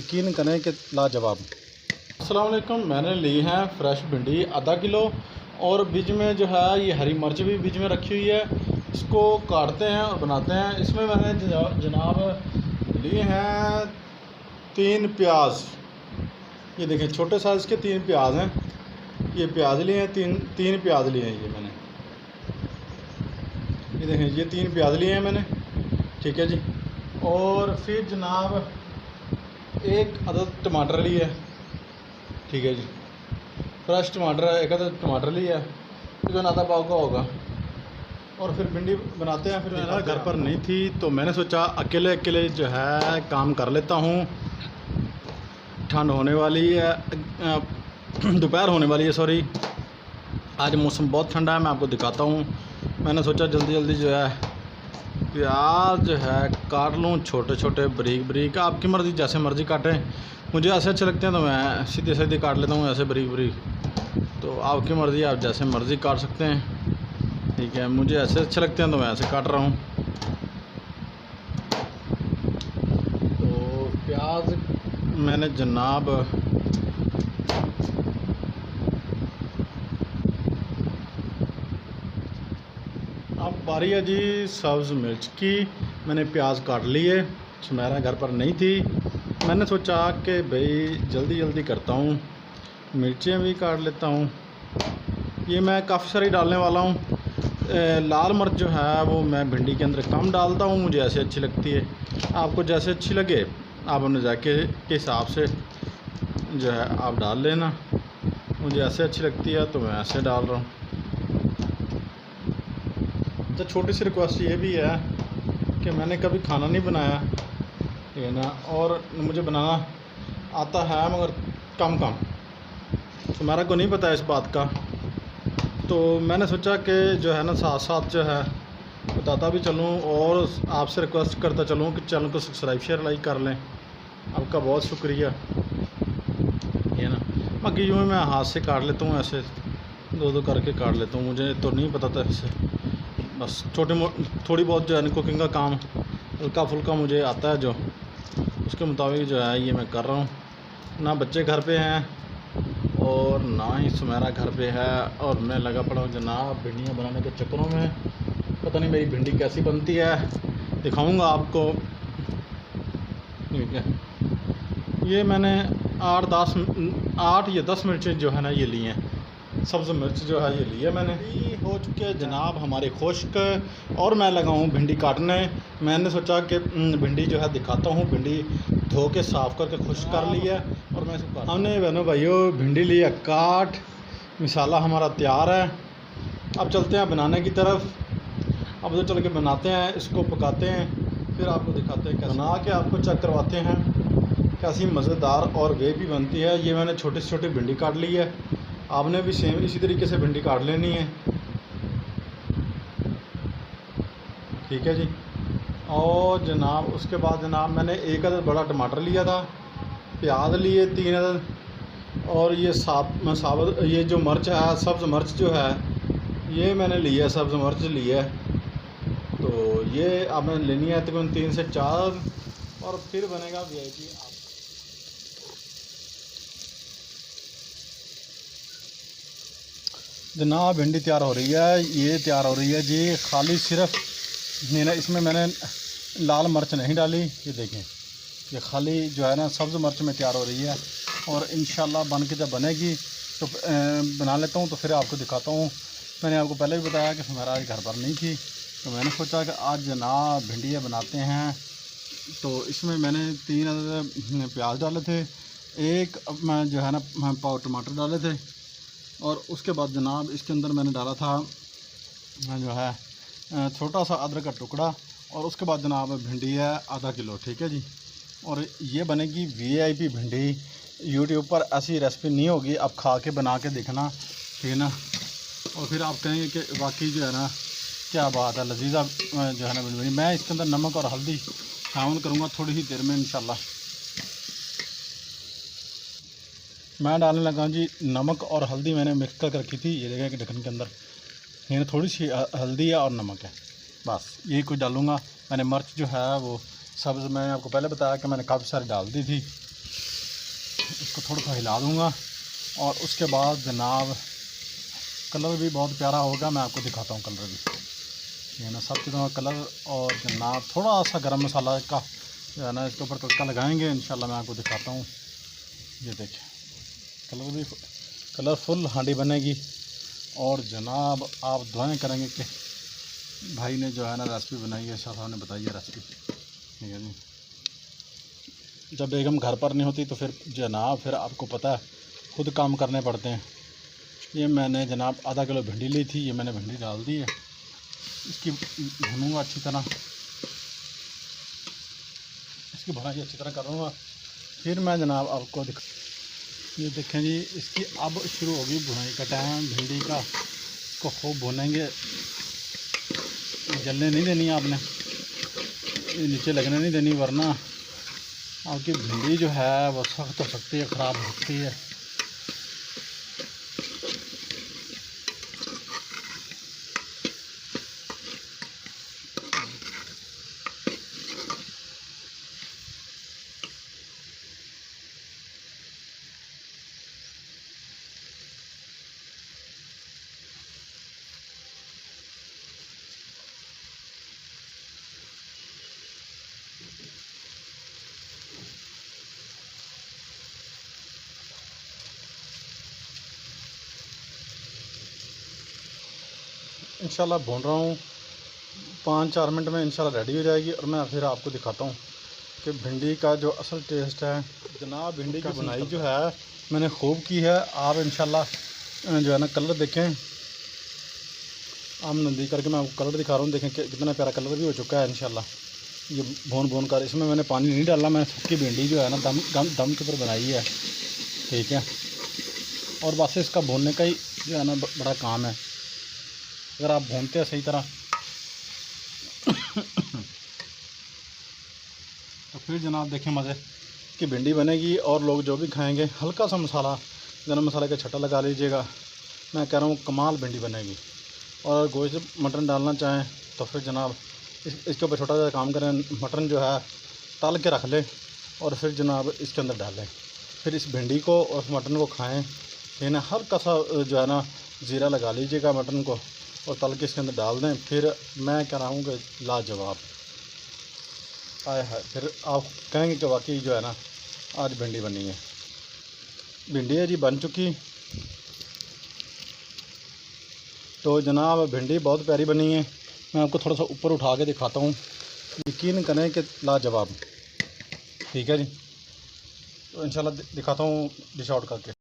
यकीन करें कि लाजवाब। अस्सलाम वालेकुम। मैंने ली है फ्रेश भिंडी आधा किलो और बीच में जो है ये हरी मिर्च भी बीच में रखी हुई है। इसको काटते हैं और बनाते हैं। इसमें मैंने जनाब लिए हैं 3 प्याज। ये देखें छोटे साइज़ के 3 प्याज हैं। ये प्याज लिए हैं, तीन प्याज लिए हैं ये मैंने। ये देखें ये 3 प्याज लिए हैं मैंने, ठीक है जी। और फिर जनाब 1 अदद टमाटर लिए है, ठीक है जी। फ्रेश टमाटर है, 1 अदद टमाटर लिया है, जो आधा पाव का होगा। और फिर भिंडी बनाते हैं। फिर मेरा घर पर नहीं थी तो मैंने सोचा अकेले अकेले जो है काम कर लेता हूँ। ठंड होने वाली है, दोपहर होने वाली है, सॉरी। आज मौसम बहुत ठंडा है, मैं आपको दिखाता हूँ। मैंने सोचा जल्दी जल्दी जो है प्याज जो है काट लूँ, छोटे छोटे बारीक बारीक। आपकी मर्ज़ी, जैसे मर्ज़ी काटें। मुझे ऐसे अच्छे लगते हैं तो मैं सीधे सीधे काट लेता हूँ, ऐसे बारीक बारीक। तो आपकी मर्ज़ी, आप जैसे मर्ज़ी काट सकते हैं, ठीक है। मुझे ऐसे अच्छे लगते हैं तो मैं ऐसे काट रहा हूँ। तो प्याज मैंने जनाब अब बारी है जी सब्ज़ मिर्च की। मैंने प्याज काट लिए। सुमेरा घर पर नहीं थी, मैंने सोचा कि भाई जल्दी जल्दी करता हूँ, मिर्चें भी काट लेता हूँ। ये मैं काफ़ी सारी डालने वाला हूँ। लाल मिर्च जो है वो मैं भिंडी के अंदर कम डालता हूँ, मुझे ऐसे अच्छी लगती है। आपको जैसे अच्छी लगे आप अपने जायके के हिसाब से जो है आप डाल लेना। मुझे ऐसे अच्छी लगती है तो मैं ऐसे डाल रहा हूँ। तो छोटी सी रिक्वेस्ट ये भी है कि मैंने कभी खाना नहीं बनाया, ठीक है ना, और मुझे बनाना आता है मगर कम कम, तो मेरा को नहीं पता है इस बात का। तो मैंने सोचा कि जो है ना साथ साथ जो है बताता भी चलूँ और आपसे रिक्वेस्ट करता चलूँ कि चैनल को सब्सक्राइब शेयर लाइक कर लें। आपका बहुत शुक्रिया, ये ना। बाकी यूँ मैं हाथ से काट लेता हूँ, ऐसे दो दो करके काट लेता हूँ। मुझे तो नहीं पता था इससे, बस थोड़ी बहुत जो है ना कुकिंग का काम हल्का फुल्का मुझे आता है, जो उसके मुताबिक जो है ये मैं कर रहा हूँ। ना बच्चे घर पे हैं और ना ही सुमेरा घर पे है, और मैं लगा पड़ा हूँ जनाब भिंडियाँ बनाने के चक्करों में। पता नहीं मेरी भिंडी कैसी बनती है, दिखाऊंगा आपको, ठीक है। ये मैंने 8 या 10 मिर्चें जो है ना ये ली हैं, सब्ज़ मिर्च जो है ये लिया मैंने। हो चुके हैं जनाब हमारे खुश्क, और मैं लगा हूँ भिंडी काटने। मैंने सोचा कि भिंडी जो है दिखाता हूँ। भिंडी धो के साफ़ करके खुश्क कर ली है और मैं इसको हमने बहनों भाइयों भिंडी लिया काट। मसाला हमारा तैयार है, अब चलते हैं बनाने की तरफ। अब तो चल के बनाते हैं, इसको पकाते हैं, फिर आपको दिखाते हैं, बना के आपको चेक करवाते हैं कैसी मज़ेदार और वे भी बनती है। ये मैंने छोटी से छोटी भिंडी काट ली है, आपने भी सेम इसी तरीके से भिंडी काट लेनी है, ठीक है जी। और जनाब उसके बाद जनाब मैंने 1 अदद बड़ा टमाटर लिया था, प्याज लिए 3 अदद, और ये साबुत ये जो मिर्च है सब्ज़ मिर्च जो है ये मैंने लिया, सब्ज़ मिर्च लिया है। तो ये आपने लेनी है तकरीबन 3 से 4, और फिर बनेगा VIP। जनाब भिंडी तैयार हो रही है, ये तैयार हो रही है जी। खाली सिर्फ इसमें मैंने लाल मिर्च नहीं डाली, ये देखें, ये खाली जो है ना सब्ज़ मिर्च में तैयार हो रही है। और इंशाल्लाह बन के जब बनेगी तो बना लेता हूँ, तो फिर आपको दिखाता हूँ। मैंने आपको पहले भी बताया कि हमारा आज घर पर नहीं थी, तो मैंने सोचा कि आज जनाब भिंडियाँ बनाते हैं। तो इसमें मैंने 3 अदद प्याज डाले थे, 1 मैं जो है ना पाव टमाटर डाले थे, और उसके बाद जनाब इसके अंदर मैंने डाला था जो है छोटा सा अदरक का टुकड़ा, और उसके बाद जनाब भिंडी है आधा किलो, ठीक है जी। और ये बनेगी VIP भिंडी। यूट्यूब पर ऐसी रेसिपी नहीं होगी, आप खा के बना के देखना, ठीक है ना। और फिर आप कहेंगे कि वाकई जो है ना क्या बात है, लजीजा जो है ना भिंडी। मैं इसके अंदर नमक और हल्दी शामिल करूँगा थोड़ी ही देर में इंशाल्लाह। मैं डालने लगा जी नमक और हल्दी, मैंने मिक्स कर रखी थी, ये देखें कि ढक्कन के अंदर ये थोड़ी सी हल्दी है और नमक है, बस यही कुछ डालूँगा। मैंने मिर्च जो है वो सब्ज़, मैंने आपको पहले बताया कि मैंने काफ़ी सारी डाल दी थी, इसको थोड़ा सा हिला दूँगा और उसके बाद जनाब कलर भी बहुत प्यारा होगा। मैं आपको दिखाता हूँ कलर भी, ये ना सब चीज़ों का कलर। और जनाब थोड़ा सा गरम मसाला का जो है ना इसके ऊपर तड़का लगाएंगे इंशाल्लाह। मैं आपको दिखाता हूँ, ये देखिए कलर भी कलरफुल हांडी बनेगी। और जनाब आप दुआएं करेंगे कि भाई ने जो है ना रेसिपी बनाई है, शाह साहब ने बताई है रेसिपी, ठीक है जी। जब बेगम घर पर नहीं होती तो फिर जनाब फिर आपको पता है खुद काम करने पड़ते हैं। ये मैंने जनाब आधा किलो भिंडी ली थी, ये मैंने भिंडी डाल दी है। इसकी भूनूंगा अच्छी तरह, इसकी भुनाई अच्छी तरह करूँगा। फिर मैं जनाब आपको ये देखें जी, इसकी अब शुरू होगी भुनाई का टाइम भिंडी का। इसको खूब भुनेंगे, जलने नहीं देनी आपने, नीचे लगने नहीं देनी, वरना आपकी भिंडी जो है वो सख्त हो सकती है, ख़राब हो सकती है। इंशाल्लाह भून रहा हूँ, 5-4 मिनट में इंशाल्लाह रेडी हो जाएगी। और मैं फिर आपको दिखाता हूँ कि भिंडी का जो असल टेस्ट है। जनाब भिंडी की बुनाई जो है मैंने खूब की है। आप इंशाल्लाह जो है ना कलर देखें, आप नज़दीक करके मैं आपको कलर दिखा रहा हूँ, देखें कि कितना प्यारा कलर भी हो चुका है इंशाल्लाह। ये भून कर, इसमें मैंने पानी नहीं डाला, मैंने सूखी भिंडी जो है ना दम के ऊपर बनाई है, ठीक है। और बस इसका भूनने का ही जो है ना बड़ा काम है, अगर आप भूनते हैं सही तरह तो फिर जनाब देखें मज़े की भिंडी बनेगी। और लोग जो भी खाएंगे हल्का सा मसाला, गरम मसाले का छट्टा लगा लीजिएगा। मैं कह रहा हूँ कमाल भिंडी बनेगी। और गोश्त मटन डालना चाहें तो फिर जनाब इसके ऊपर छोटा सा काम करें, मटन जो है तल के रख लें और फिर जनाब इसके अंदर डालें। फिर इस भिंडी को और मटन को खाएँ, ठीक ना। हल्का सा जो है ना ज़ीरा लगा लीजिएगा मटन को और तल के इसके अंदर डाल दें। फिर मैं कह रहा हूँ कि लाजवाब आए है। फिर आप कहेंगे कि वाकई जो है ना आज भिंडी बनी है। भिंडी है जी बन चुकी। तो जनाब भिंडी बहुत प्यारी बनी है। मैं आपको थोड़ा सा ऊपर उठा के दिखाता हूँ, यकीन करें कि लाजवाब, ठीक है जी। तो इंशाल्लाह दिखाता हूँ डिश आउट करके।